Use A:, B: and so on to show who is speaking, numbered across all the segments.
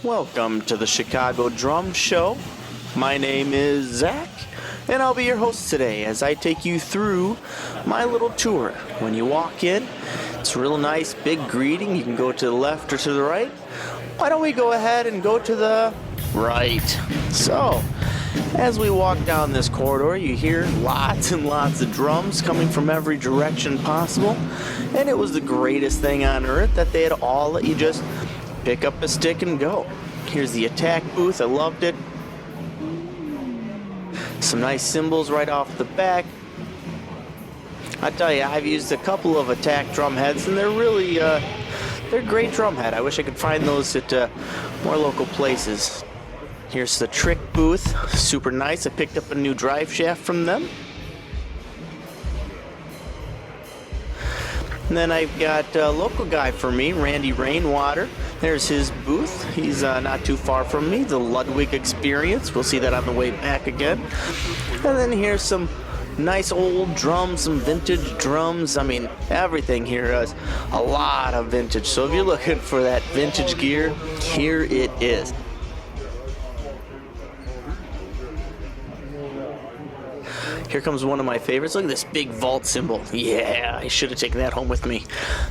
A: Welcome to the Chicago Drum Show. My name is Zach, and I'll be your host today as I take you through my little tour. When you walk in, it's a real nice big greeting. You can go to the left or to the right. Why don't we go ahead and go to the right? So, as we walk down this corridor, you hear lots and lots of drums coming from every direction possible. And it was the greatest thing on earth that they had all let you just pick up a stick and go. Here's the attack booth. I loved it. Some nice cymbals right off the back. I tell you, I've used a couple of attack drum heads, and they're really, they're great drum head. I wish I could find those at more local places. Here's the trick booth. Super nice. I picked up a new drive shaft from them. And then I've got a local guy for me, Randy Rainwater. There's his booth. He's not too far from me, the Ludwig Experience. We'll see that on the way back again. And then here's some nice old drums, some vintage drums. I mean, everything here is a lot of vintage. So if you're looking for that vintage gear, here it is. Here comes one of my favorites. Look at this big vault cymbal. Yeah, I should have taken that home with me.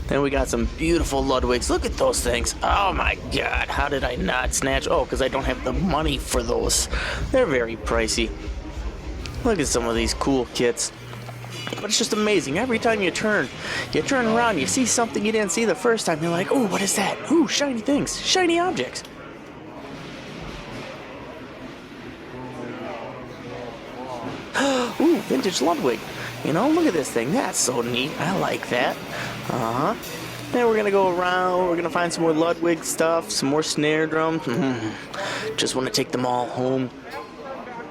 A: Then we got some beautiful Ludwigs. Look at those things. Oh my God, how did I not snatch? Oh, because I don't have the money for those. They're very pricey. Look at some of these cool kits. But it's just amazing. Every time you turn around, you see something you didn't see the first time. You're like, oh, what is that? Ooh, shiny things, shiny objects. Ooh, vintage Ludwig. You know, look at this thing. That's so neat. I like that. Then we're going to go around. We're going to find some more Ludwig stuff, some more snare drums. Just want to take them all home.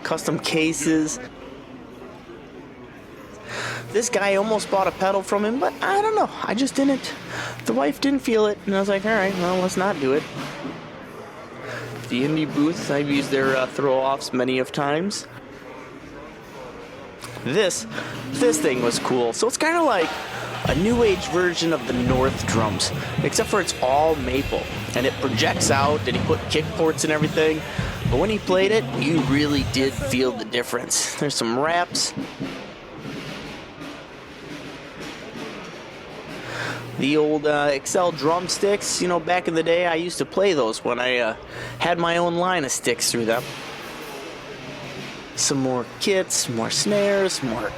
A: Custom cases. This guy almost bought a pedal from him, but I don't know. I just didn't. The wife didn't feel it, and I was like, all right, well, let's not do it. The indie booth, I've used their throw-offs many of times. This thing was cool. So it's kind of like a new age version of the North drums, except for it's all maple and it projects out, and he put kick ports and everything. But when he played it, you really did feel the difference. There's some wraps. The old Excel drumsticks, you know, back in the day I used to play those when I had my own line of sticks through them. Some more kits, more snares, more,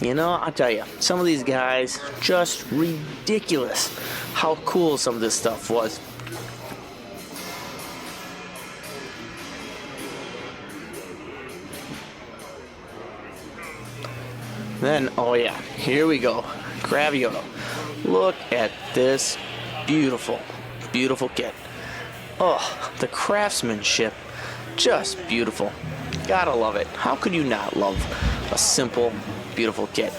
A: you know, I'll tell you, some of these guys, just ridiculous how cool some of this stuff was. Then, oh yeah, here we go, Gravioto. Look at this beautiful, beautiful kit. Oh, the craftsmanship, just beautiful. Gotta love it. How could you not love a simple, beautiful kit?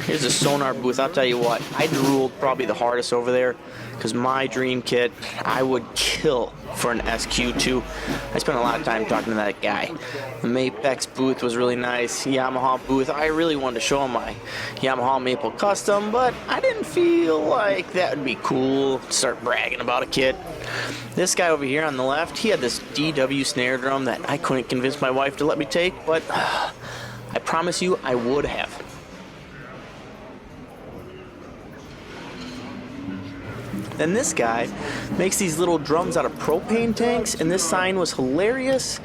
A: Here's a sonar booth. I'll tell you what, I drooled probably the hardest over there because my dream kit, I would kill for an SQ2. I spent a lot of time talking to that guy. The Mapex booth was really nice. Yamaha booth, I really wanted to show him my Yamaha Maple Custom, but I didn't feel like that would be cool to start bragging about a kit. This guy over here on the left, he had this DW snare drum that I couldn't convince my wife to let me take, but I promise you I would have. Then this guy makes these little drums out of propane tanks, and this sign was hilarious.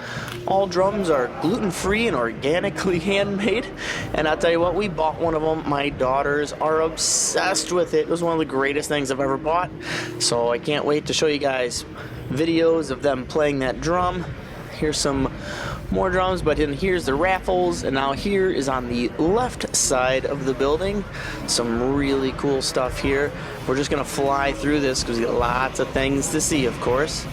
A: All drums are gluten-free and organically handmade. And I'll tell you what, we bought one of them. My daughters are obsessed with it. It was one of the greatest things I've ever bought. So I can't wait to show you guys videos of them playing that drum. Here's some more drums, but then here's the raffles, and now here is on the left side of the building. Some really cool stuff here. We're just gonna fly through this because we got lots of things to see, of course.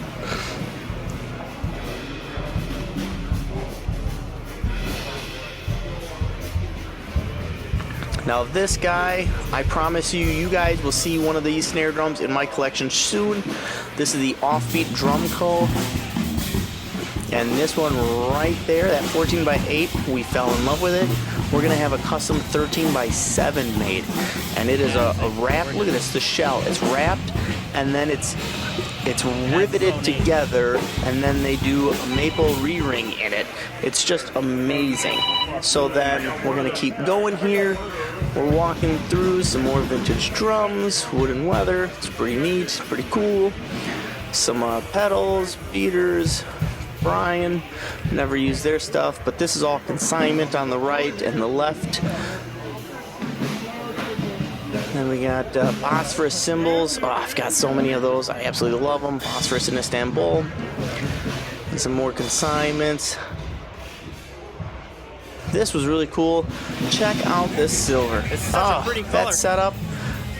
A: Now this guy, I promise you, you guys will see one of these snare drums in my collection soon. This is the Offbeat Drum Co. And this one right there, that 14 by 8, we fell in love with it. We're gonna have a custom 13 by 7 made. And it is a wrap, look at this, the shell. It's wrapped and then it's riveted together, and then they do a maple re-ring in it. It's just amazing. So then we're gonna keep going here. We're walking through some more vintage drums, wood and leather. It's pretty neat, pretty cool. Some pedals, beaters. Brian, never used their stuff, but this is all consignment on the right and the left. Then we got phosphorus cymbals. Oh, I've got so many of those. I absolutely love them. Phosphorus in Istanbul. And some more consignments. This was really cool. Check out this silver.
B: It's such a pretty color.
A: That setup,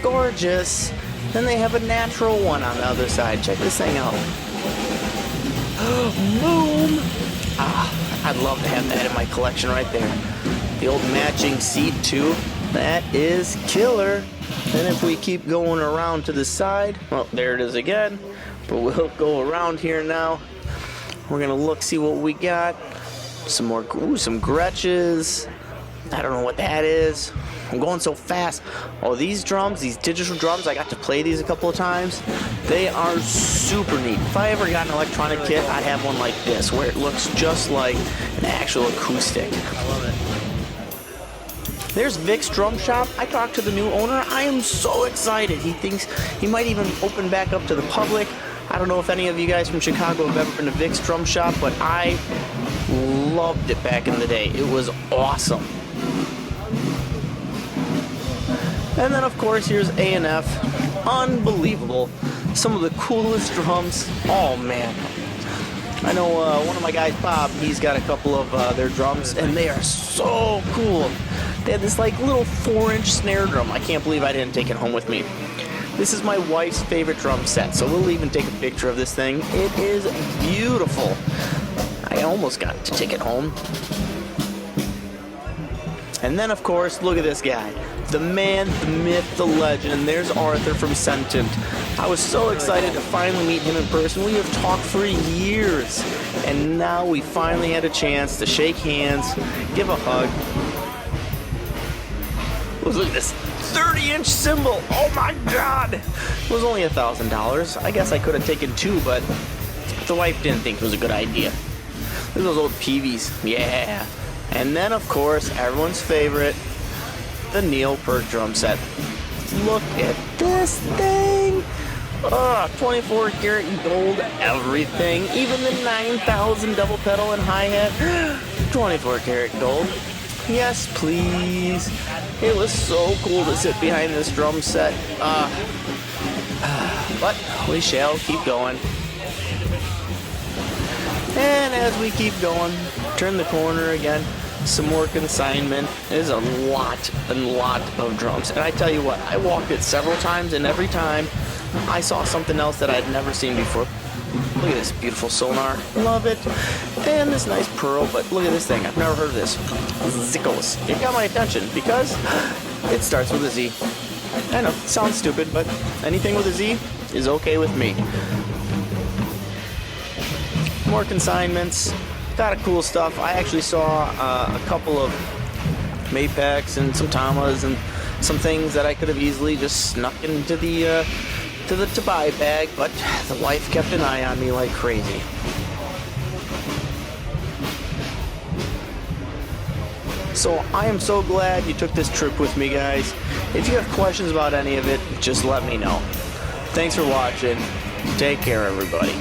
A: gorgeous. Then they have a natural one on the other side. Check this thing out. Boom! I'd love to have that in my collection right there. The old matching seat too. That is killer. Then if we keep going around to the side, well, there it is again. But we'll go around here now. We're gonna look, see what we got. Some more, some Gretches. I don't know what that is. I'm going so fast. Oh, these drums, these digital drums, I got to play these a couple of times. They are super neat. If I ever got an electronic kit, I'd have one like this, where it looks just like an actual acoustic.
B: I love it.
A: There's Vic's Drum Shop. I talked to the new owner. I am so excited. He thinks he might even open back up to the public. I don't know if any of you guys from Chicago have ever been to Vic's Drum Shop, but I loved it back in the day. It was awesome. And then, of course, here's A&F. Unbelievable. Some of the coolest drums. Oh, man. I know one of my guys, Bob, he's got a couple of their drums, and they are so cool. They have this, like, little 4-inch snare drum. I can't believe I didn't take it home with me. This is my wife's favorite drum set, so we'll even take a picture of this thing. It is beautiful. I almost got to take it home. And then, of course, look at this guy. The man, the myth, the legend. There's Arthur from Sentent. I was so excited to finally meet him in person. We have talked for years. And now we finally had a chance to shake hands, give a hug. Look at this 30-inch cymbal. Oh my God. It was only $1,000. I guess I could have taken 2, but the wife didn't think it was a good idea. Look at those old Peavies. Yeah. And then, of course, everyone's favorite, the Neil Peart drum set. Look at this thing. 24 karat gold everything. Even the 9,000 double pedal and hi-hat. 24 karat gold. Yes, please. It was so cool to sit behind this drum set. But we shall keep going. And as we keep going, turn the corner again, some more consignment. There's a lot of drums. And I tell you what, I walked it several times, and every time I saw something else that I'd never seen before. Look at this beautiful sonar. Love it. And this nice pearl, but look at this thing. I've never heard of this. Zickos. It got my attention because it starts with a Z. I know, it sounds stupid, but anything with a Z is okay with me. More consignments, got of cool stuff. I actually saw a couple of Mapex and some Tamas and some things that I could have easily just snuck into the to buy bag, but the wife kept an eye on me like crazy. So I am so glad you took this trip with me, guys. If you have questions about any of it, just let me know. Thanks for watching. Take care, everybody.